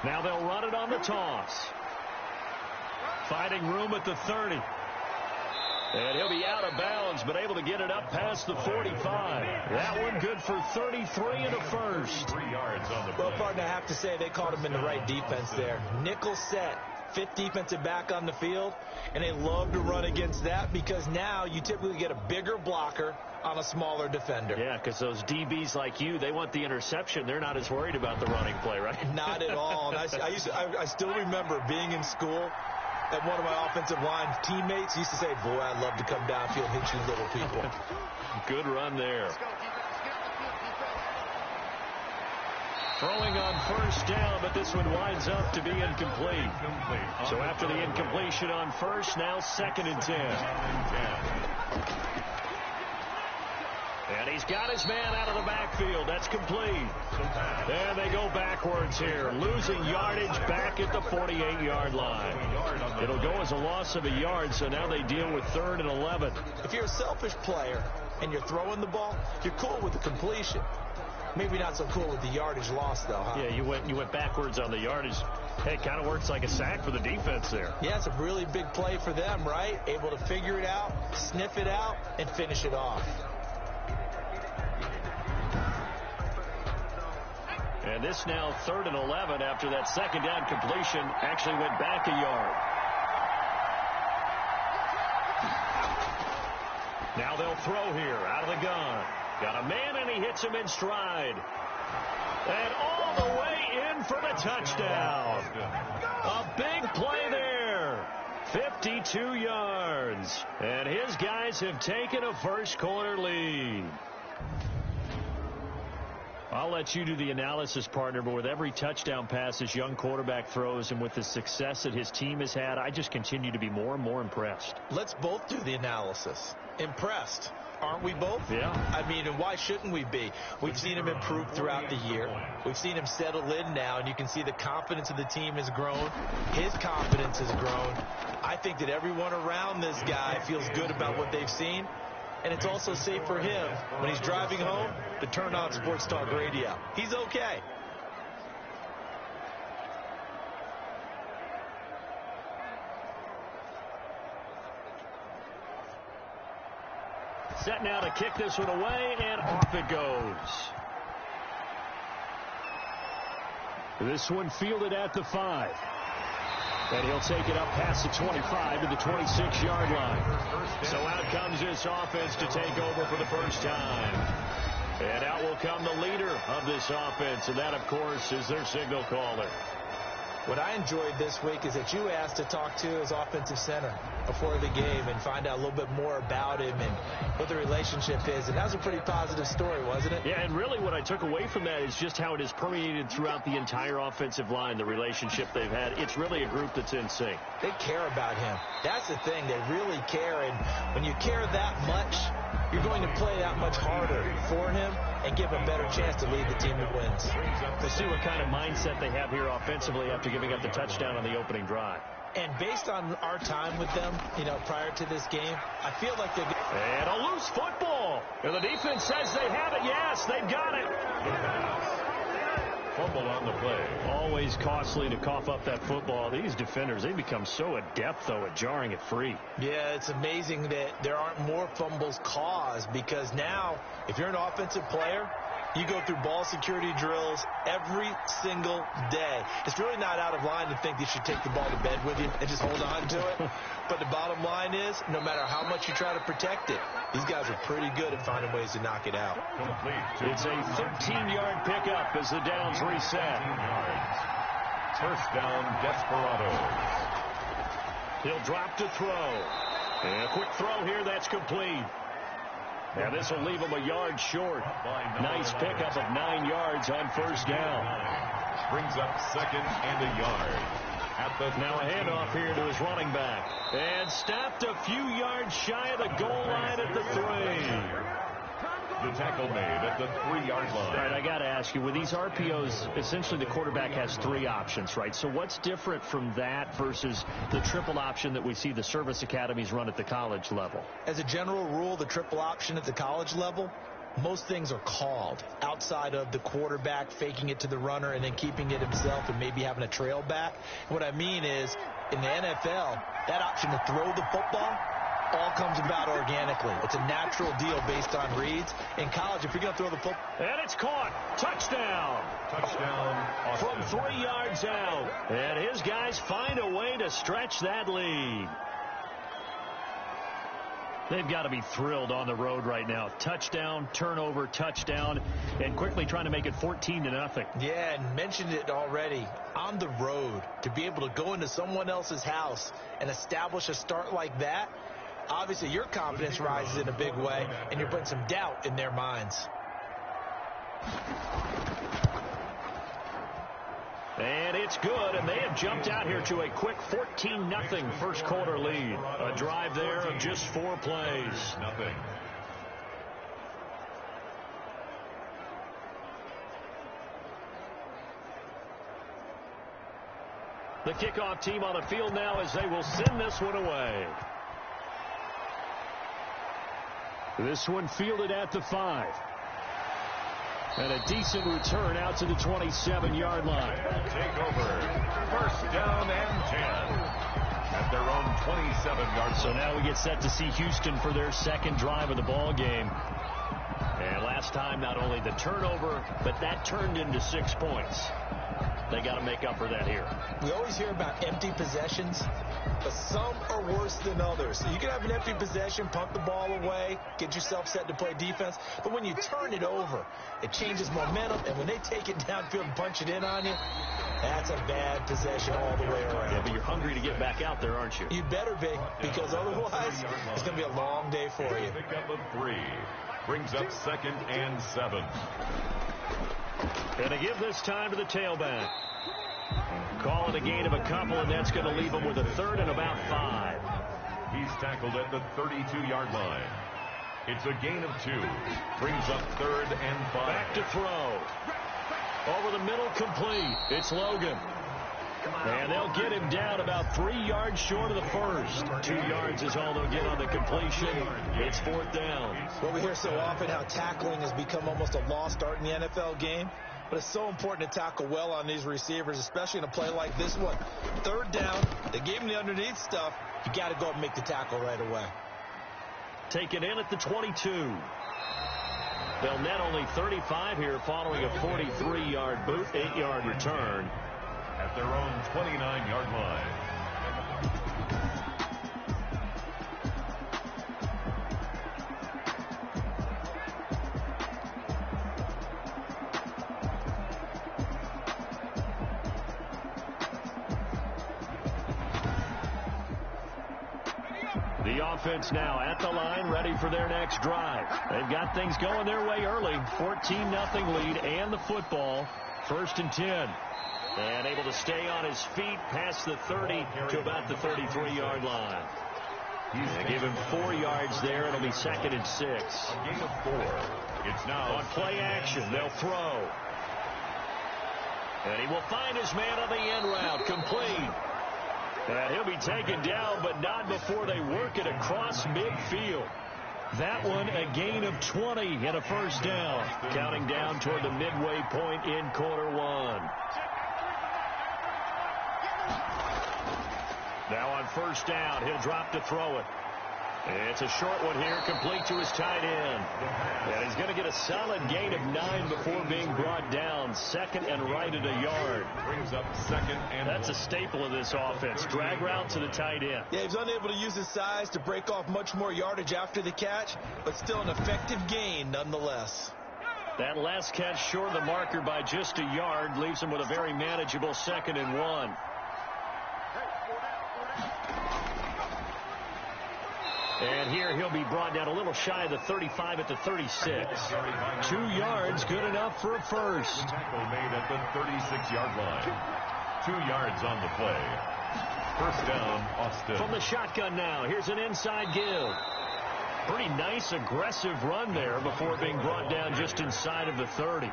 Now they'll run it on the toss. Finding room at the 30. And he'll be out of bounds, but able to get it up past the 45. That one good for 33 and a first. 3 yards on the play. Well, partner, I have to say they called him in the right defense there. Nickel set, 5th defensive back on the field, and they love to run against that because now you typically get a bigger blocker on a smaller defender. Yeah, because those DBs like you, they want the interception. They're not as worried about the running play, right? Not at all. And I still remember being in school, and one of my offensive line teammates used to say, boy, I'd love to come downfield and hit you little people. Good run there. Throwing on first down, but this one winds up to be incomplete. So after the incompletion on first, now 2nd and 10. And he's got his man out of the backfield. That's complete. And they go backwards here, losing yardage back at the 48-yard line. It'll go as a loss of a yard, so now they deal with 3rd and 11. If you're a selfish player and you're throwing the ball, you're cool with the completion. Maybe not so cool with the yardage loss, though, huh? Yeah, you went backwards on the yardage. Hey, it kind of works like a sack for the defense there. Yeah, it's a really big play for them, right? Able to figure it out, sniff it out, and finish it off. And this now 3rd and 11 after that 2nd down completion actually went back a yard. Now they'll throw here out of the gun. Got a man, and he hits him in stride. And all the way in for the touchdown. A big play there. 52 yards. And his guys have taken a first quarter lead. I'll let you do the analysis, partner, but with every touchdown pass this young quarterback throws and with the success that his team has had, I just continue to be more and more impressed. Let's both do the analysis. Impressed. Aren't we both? Yeah. I mean, and why shouldn't we be? We've seen him improve throughout the year. We've seen him settle in now, and you can see the confidence of the team has grown. His confidence has grown. I think that everyone around this guy feels good about what they've seen. And it's also safe for him when he's driving home to turn on Sports Talk Radio. He's okay. Set now to kick this one away, and off it goes. This one fielded at the 5. And he'll take it up past the 25 to the 26-yard line. So out comes this offense to take over for the first time. And out will come the leader of this offense, and that, of course, is their signal caller. What I enjoyed this week is that you asked to talk to his offensive center before the game and find out a little bit more about him and what the relationship is. And that was a pretty positive story, wasn't it? Yeah, and really what I took away from that is just how it has permeated throughout the entire offensive line, the relationship they've had. It's really a group that's in sync. They care about him. That's the thing. They really care. And when you care that much, you're going to play that much harder for him and give a better chance to lead the team that wins. We'll see what kind of mindset they have here offensively after giving up the touchdown on the opening drive. And based on our time with them, prior to this game, I feel like they're... And a loose football. And the defense says they have it. Yes, they've got it. Fumble on the play. Always costly to cough up that football. These defenders, they become so adept, though, at jarring it free. Yeah, it's amazing that there aren't more fumbles caused because now, if you're an offensive player, you go through ball security drills every single day. It's really not out of line to think you should take the ball to bed with you and just hold on to it. But the bottom line is, no matter how much you try to protect it, these guys are pretty good at finding ways to knock it out. It's a 13-yard pickup as the downs reset. First down, Desperadoes. He'll drop to throw. And a quick throw here, that's complete. Now this will leave him a yard short. Nice pickup of 9 yards on first down. Brings up 2nd and a yard. Now a handoff here to his running back. And stopped a few yards shy of the goal line at the 3. The tackle made at the 3-yard line. All right, I got to ask you, with these RPOs, essentially the quarterback has 3 options, right? So what's different from that versus the triple option that we see the service academies run at the college level? As a general rule, the triple option at the college level, most things are called outside of the quarterback faking it to the runner and then keeping it himself and maybe having a trail back. What I mean is, in the NFL, that option to throw the football all comes about organically. It's a natural deal based on reads. In college, if you're going to throw the football... And it's caught. Touchdown. Touchdown, Austin. From 3 yards out. And his guys find a way to stretch that lead. They've got to be thrilled on the road right now. Touchdown, turnover, touchdown, and quickly trying to make it 14-0. Yeah, and mentioned it already. On the road, to be able to go into someone else's house and establish a start like that, obviously your confidence rises in a big way, and you're putting some doubt in their minds. And it's good, and they have jumped out here to a quick 14-0 first quarter lead. A drive there of just 4 plays. Nothing. The kickoff team on the field now as they will send this one away. This one fielded at the 5. And a decent return out to the 27-yard line. Take over. First down and 10. At their own 27-yard. So now we get set to see Houston for their second drive of the ball game. And last time, not only the turnover, but that turned into 6 points. They got to make up for that here. We always hear about empty possessions, but some are worse than others. So you can have an empty possession, punt the ball away, get yourself set to play defense. But when you turn it over, it changes momentum. And when they take it downfield and punch it in on you, that's a bad possession all the way around. Yeah, but you're hungry to get back out there, aren't you? You better be, because otherwise it's going to be a long day for you. Pickup of 3. Brings up 2nd and 7. Going to give this time to the tailback. Call it a gain of a couple, and that's going to leave him with a 3rd and about 5. He's tackled at the 32-yard line. It's a gain of 2. Brings up 3rd and 5. Back to throw. Over the middle, complete. It's Logan. And they'll get him down about 3 yards short of the first. 2 yards is all they'll get on the completion. It's 4th down. Well, we hear so often how tackling has become almost a lost art in the NFL game. But it's so important to tackle well on these receivers, especially in a play like this one. 3rd down, they gave him the underneath stuff. You got to go up and make the tackle right away. Taken in at the 22. They'll net only 35 here following a 43-yard boot, 8-yard return. At their own 29-yard line. The offense now at the line, ready for their next drive. They've got things going their way early. 14-0 lead and the football. 1st and 10. And able to stay on his feet past the 30 to about the 33-yard line. They give him 4 yards there. It'll be 2nd and 6. A gain of 4. It's now on play action. They'll throw. And he will find his man on the end route. Complete. And he'll be taken down, but not before they work it across midfield. That one a gain of 20 and a 1st down. Counting down toward the midway point in quarter 1. Now on 1st down, he'll drop to throw it. It's a short one here, complete to his tight end. And he's going to get a solid gain of 9 before being brought down. 2nd and right at a yard. Brings up 2nd and That's a staple of this offense. Drag route to the tight end. Yeah, he's unable to use his size to break off much more yardage after the catch, but still an effective gain nonetheless. That last catch short of the marker by just a yard leaves him with a very manageable 2nd and 1. And here he'll be brought down a little shy of the 35 at the 36. 2 yards, good enough for a first. Tackle made at the 36-yard line. 2 yards on the play. 1st down, Austin. From the shotgun now, here's an inside give. Pretty nice, aggressive run there before being brought down just inside of the 30.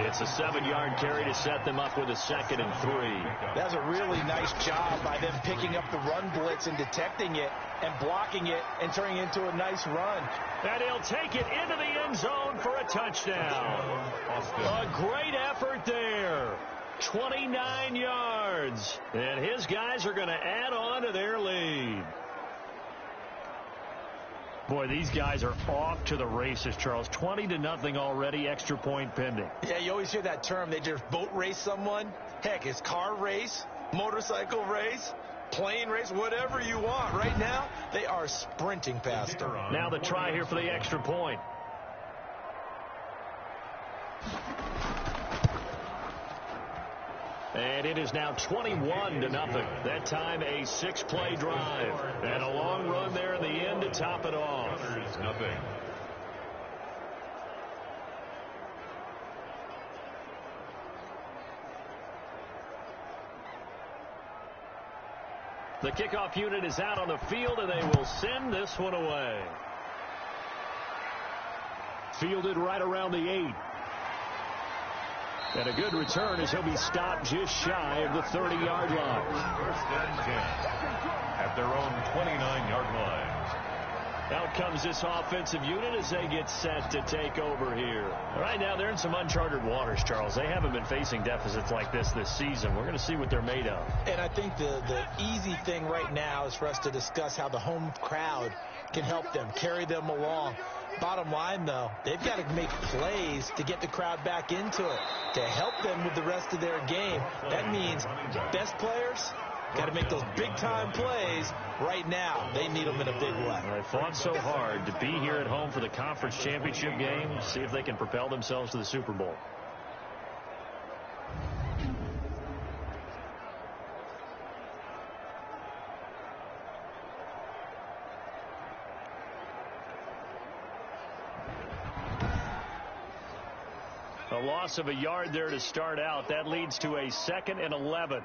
It's a 7-yard carry to set them up with a 2nd and 3. That's a really nice job by them picking up the run blitz and detecting it and blocking it and turning it into a nice run. And he'll take it into the end zone for a touchdown. A great effort there. 29 yards. And his guys are going to add on to their lead. Boy, these guys are off to the races, Charles. 20-0 already, extra point pending. Yeah, you always hear that term. They just boat race someone. Heck, it's car race, motorcycle race, plane race, whatever you want. Right now, they are sprinting past them. Now the try here for the extra point. And it is now 21-0. That time a 6-play drive. And a long run there in the end to top it off. Nothing. The kickoff unit is out on the field, and they will send this one away. Fielded right around the 8. And a good return as he'll be stopped just shy of the 30-yard line. 1st and 10 at their own 29-yard line. Out comes this offensive unit as they get set to take over here. Right now, they're in some uncharted waters, Charles. They haven't been facing deficits like this season. We're going to see what they're made of. And I think the easy thing right now is for us to discuss how the home crowd can help them, carry them along. Bottom line, though, they've got to make plays to get the crowd back into it, to help them with the rest of their game. That means the best players got to make those big-time plays right now. They need them in a big way. They fought so hard to be here at home for the conference championship game. See if they can propel themselves to the Super Bowl. A loss of a yard there to start out. That leads to a 2nd and 11.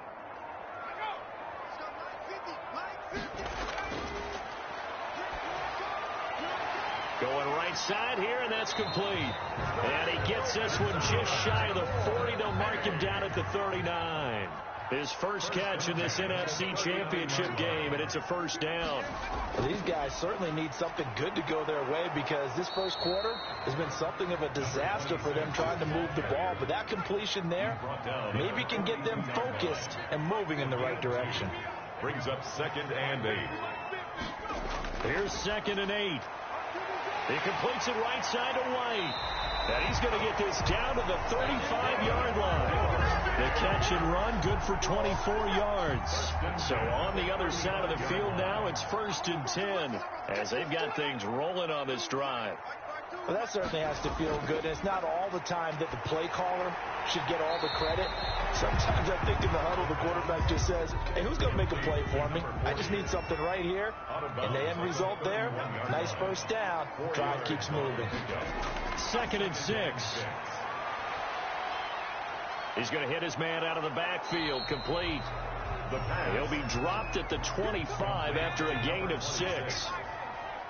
Going right side here, and that's complete. And he gets this one just shy of the 40. They'll mark him down at the 39. His first catch in this NFC championship game, and it's a 1st down. Well, these guys certainly need something good to go their way because this first quarter has been something of a disaster for them trying to move the ball. But that completion there maybe can get them focused and moving in the right direction. Brings up 2nd and 8. Here's 2nd and 8. He completes it right side to White. And he's going to get this down to the 35-yard line. The catch and run, good for 24 yards. So on the other side of the field now, it's 1st and 10 as they've got things rolling on this drive. Well, that certainly has to feel good. And it's not all the time that the play caller should get all the credit. Sometimes I think in the huddle, the quarterback just says, hey, who's going to make a play for me? I just need something right here. And the end result there, nice 1st down. Drive keeps moving. 2nd and 6. He's going to hit his man out of the backfield. Complete. He'll be dropped at the 25 after a gain of 6.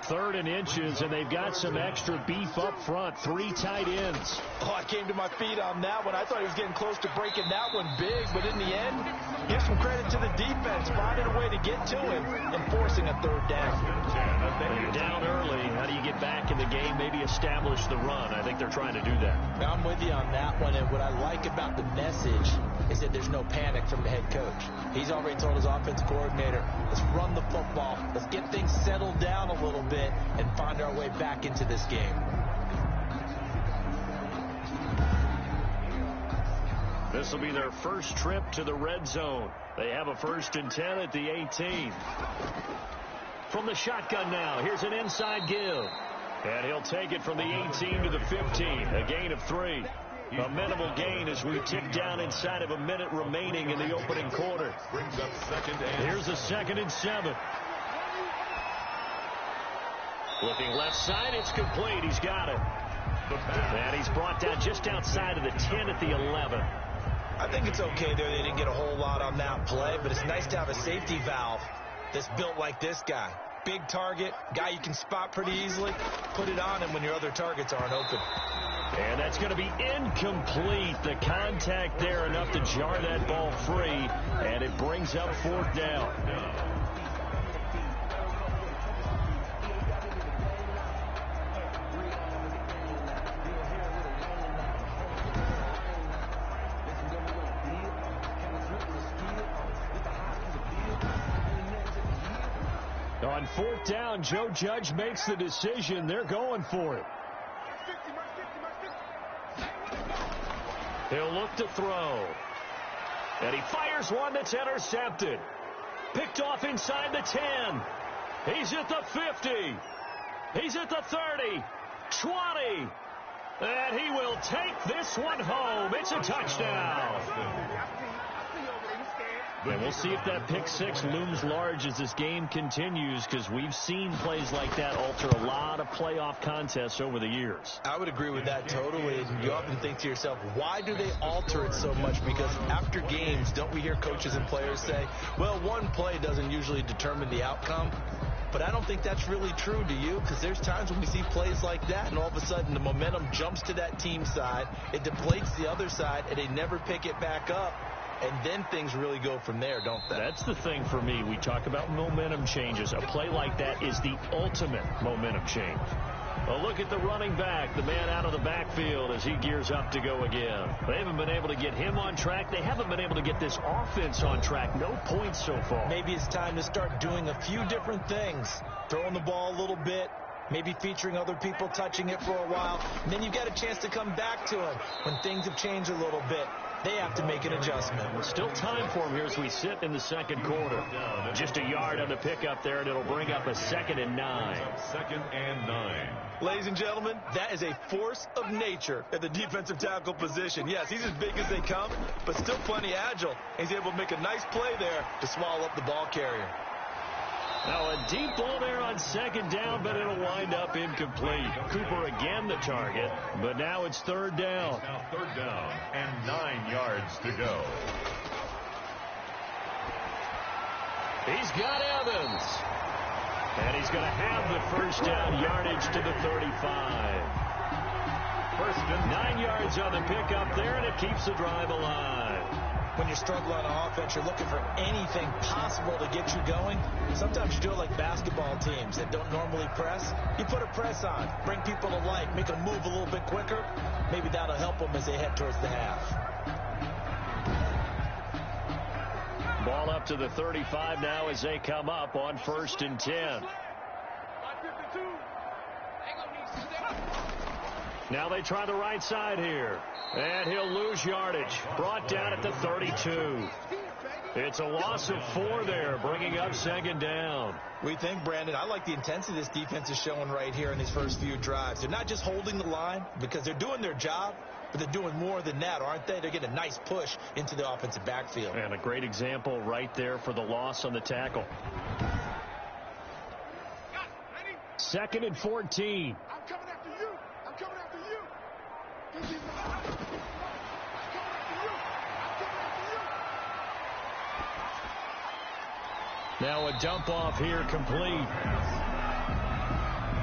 3rd and inches, and they've got some extra beef up front. 3 tight ends. Oh, I came to my feet on that one. I thought he was getting close to breaking that one big, but in the end, give some credit to the defense, finding a way to get to him and forcing a 3rd down. When you're down early, how do you get back in the game, maybe establish the run? I think they're trying to do that. Now, I'm with you on that one, and what I like about the message is that there's no panic from the head coach. He's already told his offense coordinator, let's run the football. Let's get things settled down a little bit and find our way back into this game. This will be their first trip to the red zone. They have a 1st and 10 at the 18. From the shotgun now, here's an inside give. And he'll take it from the 18 to the 15, a gain of 3. A minimal gain as we tick down inside of a minute remaining in the opening quarter. Brings up 2nd and. Here's a 2nd and 7. Looking left side, it's complete. He's got it. And he's brought down just outside of the 10 at the 11. I think it's okay there. They didn't get a whole lot on that play, but it's nice to have a safety valve that's built like this guy. big target, guy you can spot pretty easily, put it on him when your other targets aren't open. And that's going to be incomplete. The contact there enough to jar that ball free, and it brings up 4th down. On 4th down, Joe Judge makes the decision. They're going for it. He'll look to throw. And he fires one that's intercepted. Picked off inside the 10. He's at the 50. He's at the 30. 20. And he will take this one home. It's a touchdown. And we'll see if that pick 6 looms large as this game continues, because we've seen plays like that alter a lot of playoff contests over the years. I would agree with that totally. And you often think to yourself, why do they alter it so much? Because after games, don't we hear coaches and players say, well, one play doesn't usually determine the outcome? But I don't think that's really true, do you? Because there's times when we see plays like that, and all of a sudden the momentum jumps to that team side, it deflates the other side, and they never pick it back up. And then things really go from there, don't they? That's the thing for me. We talk about momentum changes. A play like that is the ultimate momentum change. A look at the running back, the man out of the backfield as he gears up to go again. They haven't been able to get him on track. They haven't been able to get this offense on track. No points so far. Maybe it's time to start doing a few different things. Throwing the ball a little bit. Maybe featuring other people touching it for a while. And then you've got a chance to come back to him when things have changed a little bit. They have to make an adjustment. Still time for him here as we sit in the second quarter. Just a yard on the pickup there, and it'll bring up a 2nd and 9. 2nd and 9. Ladies and gentlemen, that is a force of nature at the defensive tackle position. Yes, he's as big as they come, but still plenty agile. He's able to make a nice play there to swallow up the ball carrier. Now a deep ball there on 2nd down, but it'll wind up incomplete. Cooper again the target, but now it's 3rd down. Now 3rd down and 9 yards to go. He's got Evans. And he's going to have the 1st down yardage to the 35. 1st and 9 yards on the pickup there, and it keeps the drive alive. When you're struggling on offense, you're looking for anything possible to get you going. Sometimes you do it like basketball teams that don't normally press. You put a press on, bring people to life, make them move a little bit quicker. Maybe that'll help them as they head towards the half. Ball up to the 35 now as they come up on 1st and 10. Now they try the right side here. And he'll lose yardage. Brought down at the 32. It's a loss of 4 there, bringing up 2nd down. We think, Brandon, I like the intensity this defense is showing right here in these first few drives. They're not just holding the line because they're doing their job, but they're doing more than that, aren't they? They're getting a nice push into the offensive backfield. And a great example right there for the loss on the tackle. 2nd and 14. I'm coming after you. I'm coming after you. Now a dump off here complete.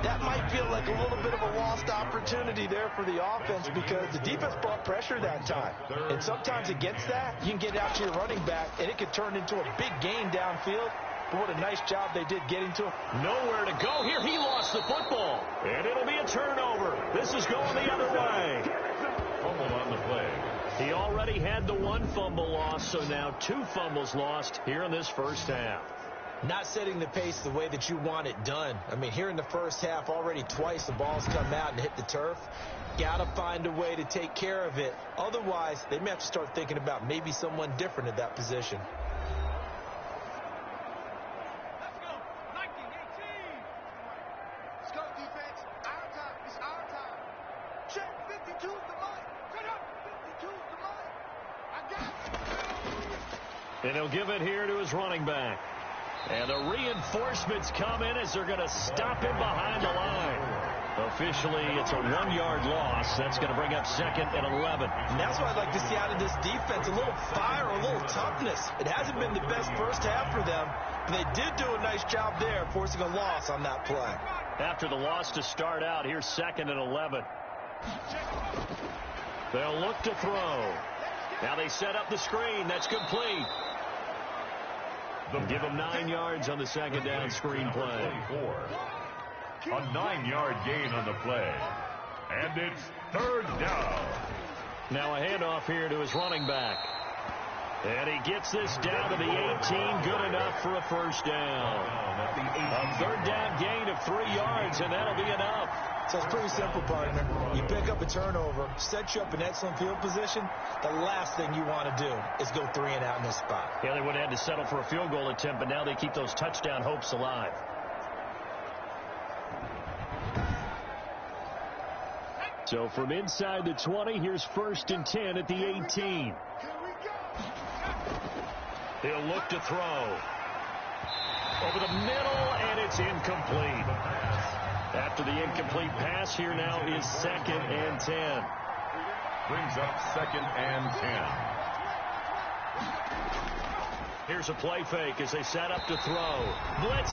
That might feel like a little bit of a lost opportunity there for the offense because the defense brought pressure that time. And sometimes against that, you can get out to your running back, and it could turn into a big gain downfield. But what a nice job they did getting to him. Nowhere to go here. He lost the football. And it'll be a turnover. This is going the other way. Fumble on the play. He already had the 1 fumble loss, so now 2 fumbles lost here in this first half. Not setting the pace the way that you want it done. I mean, here in the first half, already twice the ball's come out and hit the turf. Got to find a way to take care of it. Otherwise, they may have to start thinking about maybe someone different at that position. Let's go. 1918. Let's go, defense. Our time. It's our time. Check. 52's the line. Cut up. 52's the line. I got it. And he'll give it here to his running back. And the reinforcements come in as they're going to stop him behind the line. Officially, it's a 1-yard loss. That's going to bring up 2nd and 11. And that's what I'd like to see out of this defense, a little fire, a little toughness. It hasn't been the best first half for them, but they did do a nice job there, forcing a loss on that play. After the loss to start out, here's 2nd and 11. They'll look to throw. Now they set up the screen. That's complete. Give them 9 yards on the 2nd down screen play. A 9-yard gain on the play. And it's 3rd down. Now a handoff here to his running back. And he gets this down to the 18. Good enough for a first down. A 3rd down gain of 3 yards, and that'll be enough. So it's pretty simple, partner. You pick up a turnover, set you up in excellent field position. The last thing you want to do is go 3 and out in this spot. Yeah, they would have had to settle for a field goal attempt, but now they keep those touchdown hopes alive. So from inside the 20, here's 1st and 10 at the 18. He'll look to throw. Over the middle, and it's incomplete. After the incomplete pass, here now is 2nd and 10. Brings up 2nd and 10. Here's a play fake as they set up to throw. Blitz.